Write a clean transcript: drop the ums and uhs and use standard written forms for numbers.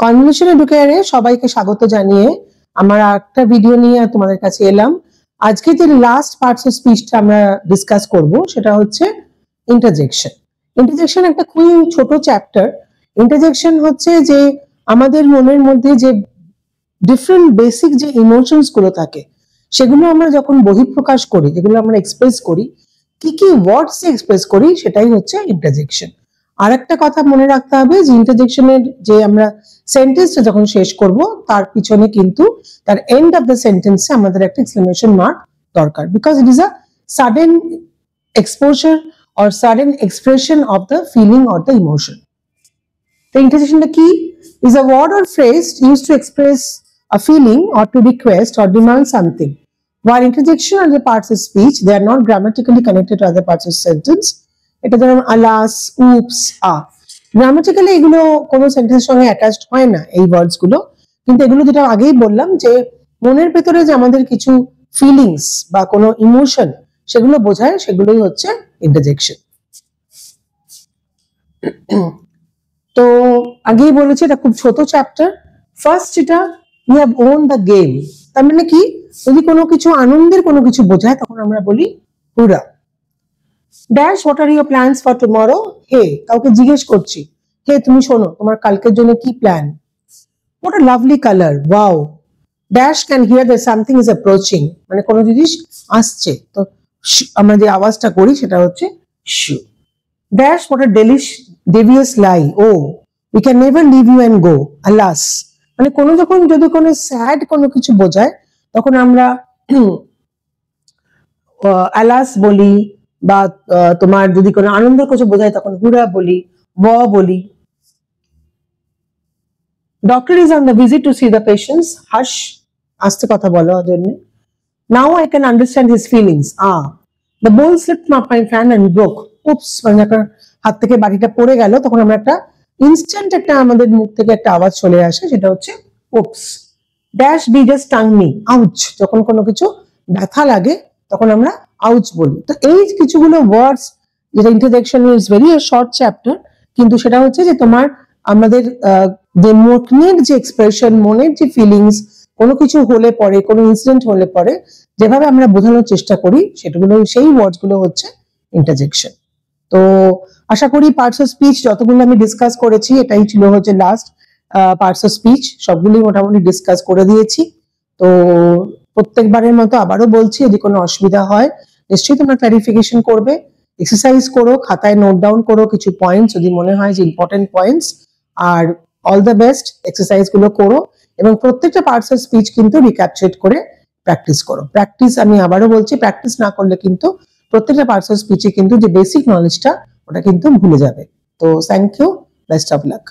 কনভলিউশনে ঢুকে গেলে সবাইকে স্বাগত জানিয়ে আমার একটা ভিডিও নিয়ে তোমাদের কাছে এলাম। আজকে যে লাস্ট পার্টস অফ স্পিচটা আমরা ডিসকাস করব সেটা হচ্ছে ইন্টারজেকশন। ইন্টারজেকশন একটা খুবই ছোট চ্যাপ্টার। ইন্টারজেকশন হচ্ছে যে আমাদের মনের মধ্যে যে ডিফারেন্ট বেসিক যে ইমোশনস গুলো থাকে সেগুলো আমরা যখন বহিঃপ্রকাশ করি, যেগুলো আমরা এক্সপ্রেস করি, কি কি ওয়ার্ডস এক্সপ্রেস করি, সেটাই হচ্ছে ইন্টারজেকশন। আর একটা কথা মনে রাখতে হবে যে ইন্টারজেকশনের যে আমরা সেন্টেন্সটা যখন শেষ করব তার পিছনে কিন্তু তার এন্ড অফ দ্য সেন্টেন্সে আমাদের একটা এক্সক্লেমেশন মার্ক দরকার, because it is a sudden exposure or sudden expression of the feeling or the emotion. The interjection key is a word or phrase used to express a feeling or to request or demand something. While interjection are the parts of speech, they are not grammatically connected to other parts of sentence. এটা যেমন alas, oops, ah. Grammatically এগুলো কোনো সেন্টেন্সের সঙ্গে attached হয় না এই ওয়ার্ডস গুলো, কিন্তু এগুলো যেটা আগেই বললাম যে মনের ভেতরে যে আমাদের কিছু ফিলিংস বা কোনো ইমোশন সেগুলো বোঝায়, সেগুলোই হচ্ছে ইন্টারজেকশন। তো আগেই বলেছি এটা খুব ছোট চ্যাপ্টার। ফার্স্ট এটা we have won the game, তার মানে কি, যদি কোনো কিছু আনন্দের কোনো কিছু বোঝায় তখন আমরা বলি hurrah. Dash what are your plans for tomorrow, hey কাউকে জিজ্ঞেস করছি, হে তুমি শোনো তোমার কালকের জন্য কি plan. What a lovely colour, wow. Dash can here that something is approaching, মানে কোনো জিনিস আসছে, তো আমরা যে আওয়াজটা করি সেটা হচ্ছে shoo. Dash what a devious lie, oh we can never leave you and go, alas, মানে কোনো যখন যদি কোনো স্যাড কোনো কিছু বোঝায় তখন আমরা alas বলি, বা তোমার যদি কোনো আনন্দের কিছু বোঝায় তখন হুরা বলি, বলি। Doctor is on the visit to see the patients, hush আস্তে কথা বলার জন্য। Now I can understand his feelings, the bowl slipped from my fan and broke, oops, মানে হাত থেকে বাটিটা পড়ে গেল তখন আমরা একটা ইনস্ট্যান্ট একটা আমাদের মুখ থেকে একটা আওয়াজ চলে আসে, সেটা হচ্ছে oops. Dash be just tongue me, ouch, যখন কোনো কিছু ব্যথা লাগে তখন আমরা আউচ বলি। তো এই কিছুগুলো ওয়ার্ডস, যেটা interjection is very short chapter, কিন্তু সেটা হচ্ছে যে তোমার আমাদের যে মনের যে এক্সপ্রেশন, মনের যে ফিলিংস, কোনো কিছু হলে পরে, কোনো ইনসিডেন্ট হলে পরে যেভাবে আমরা বোঝানোর চেষ্টা করি সেগুলো, সেই ওয়ার্ডস গুলো হচ্ছে ইন্টারজেকশন। তো আশা করি পার্টস অফ স্পিচ যতগুলো আমি ডিসকাস করেছি, এটাই ছিল হচ্ছে লাস্ট পার্টস অফ স্পিচ, সবগুলি মোটামুটি ডিসকাস করে দিয়েছি। তো প্রত্যেকবারের মতো আবারও বলছি, যদি কোনো অসুবিধা হয় নিশ্চয়ই তোমরা ক্লারিফিকেশন করবে, এক্সারসাইজ করো, খাতায় নোট ডাউন করো কিছু পয়েন্টস যদি মনে হয় যে ইম্পর্টেন্ট পয়েন্টস, আর অল দ্য বেস্ট, এক্সারসাইজ গুলো করো এবং প্রত্যেকটা পার্টস অফ স্পিচ কিন্তু রিক্যাপচার করে প্র্যাকটিস করো। প্র্যাকটিস, আমি আবারও বলছি, প্র্যাকটিস না করলে কিন্তু প্রত্যেকটা পার্টস অফ স্পিচে কিন্তু যে বেসিক নলেজটা ওটা কিন্তু ভুলে যাবে। তো thank you, best of lakh.